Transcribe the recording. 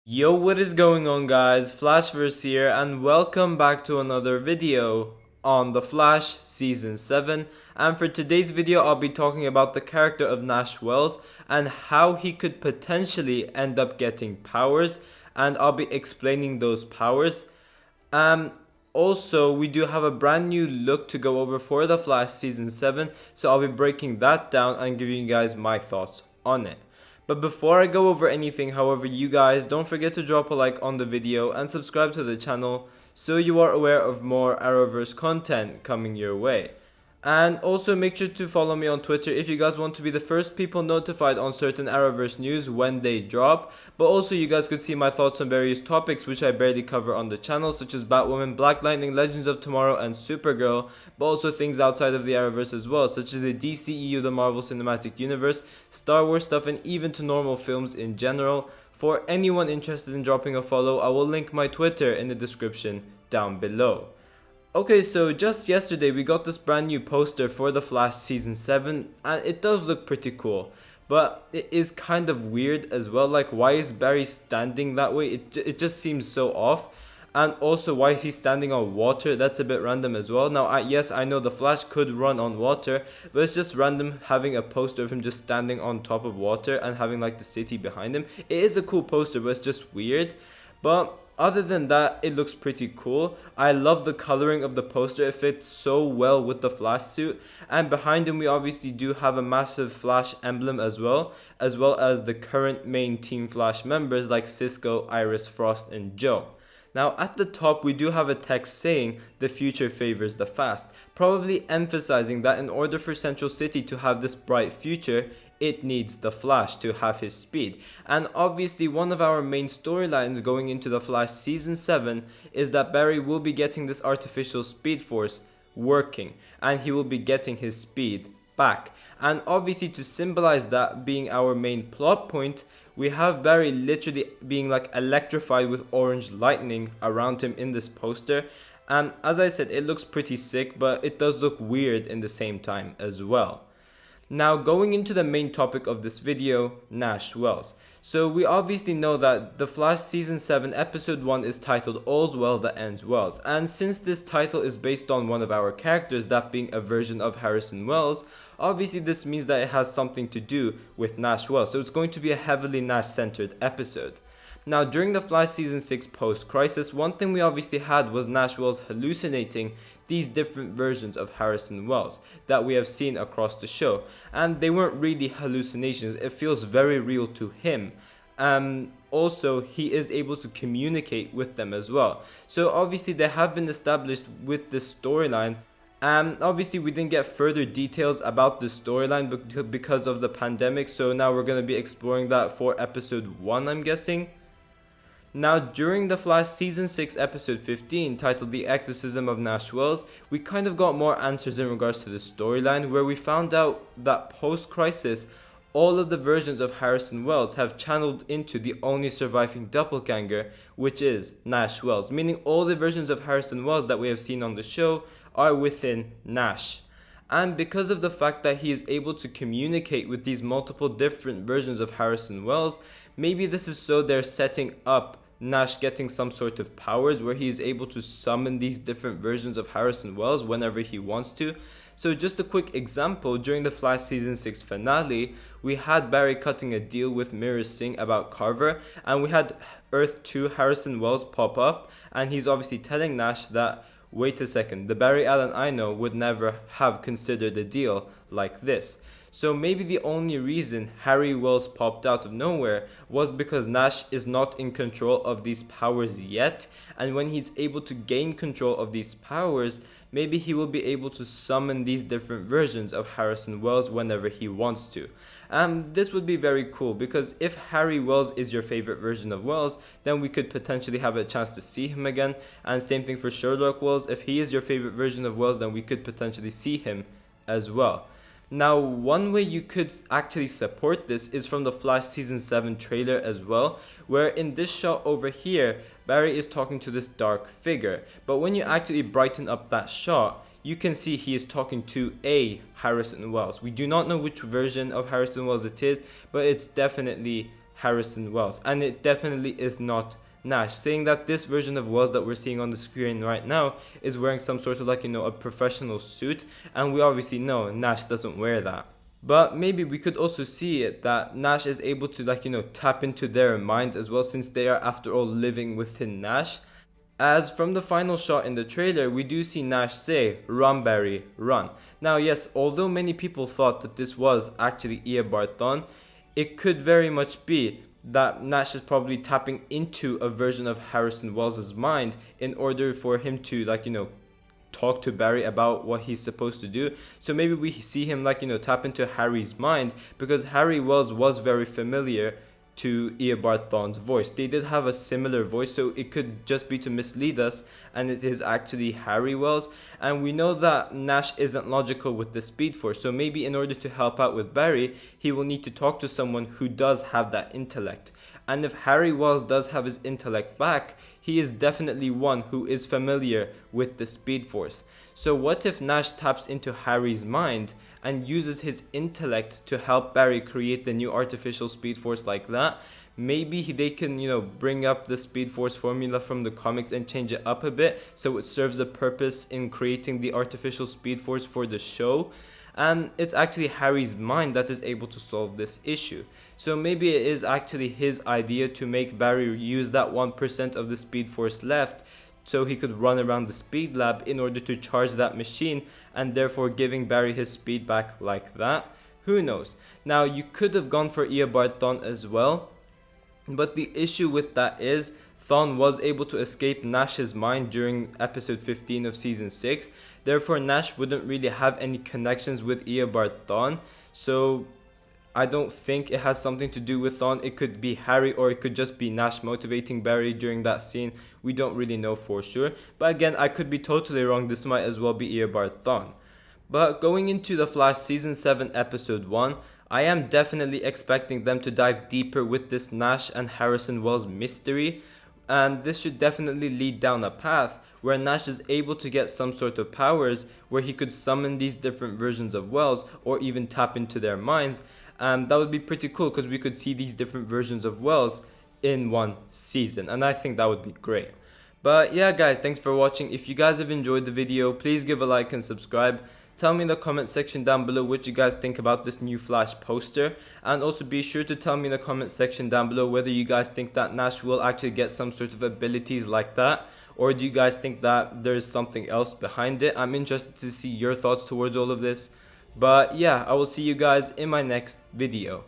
Yo, what is going on, guys? Flashverse here, and welcome back to another video on The Flash Season 7. And for today's video, I'll be talking about the character of Nash Wells and how he could potentially end up getting powers, and I'll be explaining those powers. Also, we do have a brand new look to go over for The Flash Season 7, so I'll be breaking that down and giving you guys my thoughts on it. But before I go over anything, however, you guys don't forget to drop a like on the video and subscribe to the channel so you are aware of more Arrowverse content coming your way. And also make sure to follow me on Twitter if you guys want to be the first people notified on certain Arrowverse news when they drop. But also you guys could see my thoughts on various topics which I barely cover on the channel, such as Batwoman, Black Lightning, Legends of Tomorrow, and Supergirl. But also things outside of the Arrowverse as well, such as the DCEU, the Marvel Cinematic Universe, Star Wars stuff, and even to normal films in general. For anyone interested in dropping a follow, I will link my Twitter in the description down below. Okay, so just yesterday we got this brand new poster for The Flash Season 7, and it does look pretty cool. But it is kind of weird as well, like why is Barry standing that way? It just seems so off. And also, why is he standing on water? That's a bit random as well. Now, yes, I know the Flash could run on water, but it's just random having a poster of him just standing on top of water and having like the city behind him. It is a cool poster, but it's just weird. But other than that, it looks pretty cool. I love the coloring of the poster. It fits so well with the Flash suit. And behind him, we obviously do have a massive Flash emblem as well as the current main Team Flash members like Cisco, Iris, Frost, and Joe. Now at the top we do have a text saying the future favors the fast, probably emphasizing that in order for Central City to have this bright future, it needs the Flash to have his speed. And obviously one of our main storylines going into the Flash Season 7 is that Barry will be getting this artificial speed force working, and he will be getting his speed back. And obviously to symbolize that being our main plot point, we have Barry literally being like electrified with orange lightning around him in this poster. And as I said, it looks pretty sick, but it does look weird in the same time as well. Now going into the main topic of this video, Nash Wells. So we obviously know that The Flash Season 7 Episode 1 is titled All's Well That Ends Wells. And since this title is based on one of our characters, that being a version of Harrison Wells, obviously this means that it has something to do with Nash Wells. So it's going to be a heavily Nash-centered episode. Now during the Flash Season 6 post-crisis, one thing we obviously had was Nash Wells hallucinating these different versions of Harrison Wells that we have seen across the show. And they weren't really hallucinations, it feels very real to him. Also, he is able to communicate with them as well. So obviously they have been established with this storyline. Obviously we didn't get further details about the storyline because of the pandemic, so now we're going to be exploring that for episode 1, I'm guessing. Now during the Flash Season 6 episode 15 titled The Exorcism of Nash Wells, we kind of got more answers in regards to the storyline, where we found out that post-crisis all of the versions of Harrison Wells have channeled into the only surviving doppelganger, which is Nash Wells, meaning all the versions of Harrison Wells that we have seen on the show are within Nash. And because of the fact that he is able to communicate with these multiple different versions of Harrison Wells, maybe this is so they're setting up Nash getting some sort of powers where he is able to summon these different versions of Harrison Wells whenever he wants to. So just a quick example, during the Flash Season 6 finale, we had Barry cutting a deal with Mirror Singh about Carver, and we had Earth 2 Harrison Wells pop up, and he's obviously telling Nash that, wait a second, the Barry Allen I know would never have considered a deal like this. So maybe the only reason Harry Wells popped out of nowhere was because Nash is not in control of these powers yet, and when he's able to gain control of these powers, maybe he will be able to summon these different versions of Harrison Wells whenever he wants to. This would be very cool, because if Harry Wells is your favorite version of Wells, then we could potentially have a chance to see him again. And same thing for Sherlock Wells, if he is your favorite version of Wells, then we could potentially see him as well. Now, one way you could actually support this is from the Flash Season 7 trailer as well, where in this shot over here, Barry is talking to this dark figure. But when you actually brighten up that shot, you can see he is talking to a Harrison Wells. We do not know which version of Harrison Wells it is, but it's definitely Harrison Wells, and it definitely is not Nash, saying that this version of Wells that we're seeing on the screen right now is wearing some sort of a professional suit, and we obviously know Nash doesn't wear that. But maybe we could also see it that Nash is able to tap into their minds as well, since they are after all living within Nash. As from the final shot in the trailer, we do see Nash say, "Run Barry, run." Now yes, although many people thought that this was actually Eobard Thawne, it could very much be that Nash is probably tapping into a version of Harrison Wells' mind in order for him to talk to Barry about what he's supposed to do. So maybe we see him tap into Harry's mind, because Harry Wells was very familiar to Eobard Thawne's voice. They did have a similar voice, so it could just be to mislead us, and it is actually Harry Wells. And we know that Nash isn't logical with the Speed Force, so maybe in order to help out with Barry, he will need to talk to someone who does have that intellect. And if Harry Wells does have his intellect back, he is definitely one who is familiar with the Speed Force. So what if Nash taps into Harry's mind and uses his intellect to help Barry create the new artificial Speed Force like that? Maybe they can, bring up the Speed Force formula from the comics and change it up a bit so it serves a purpose in creating the artificial Speed Force for the show. And it's actually Harry's mind that is able to solve this issue. So maybe it is actually his idea to make Barry use that 1% of the Speed Force left, so he could run around the Speed Lab in order to charge that machine, and therefore giving Barry his speed back like that. Who knows? Now you could have gone for Eobard Thawne as well, but the issue with that is Thawne was able to escape Nash's mind during episode 15 of season 6. Therefore Nash wouldn't really have any connections with Eobard Thawne. So I don't think it has something to do with Thawne. It could be Harry, or it could just be Nash motivating Barry during that scene. We don't really know for sure. But again, I could be totally wrong. This might as well be Eobard Thawne. But going into The Flash Season 7 Episode 1, I am definitely expecting them to dive deeper with this Nash and Harrison Wells mystery. And this should definitely lead down a path where Nash is able to get some sort of powers where he could summon these different versions of Wells, or even tap into their minds. That would be pretty cool, because we could see these different versions of Wells in one season, and I think that would be great. But yeah guys, thanks for watching. If you guys have enjoyed the video, please give a like and subscribe. Tell me in the comment section down below what you guys think about this new Flash poster, and also be sure to tell me in the comment section down below whether you guys think that Nash will actually get some sort of abilities like that, or do you guys think that there's something else behind it. I'm interested to see your thoughts towards all of this. But yeah, I will see you guys in my next video.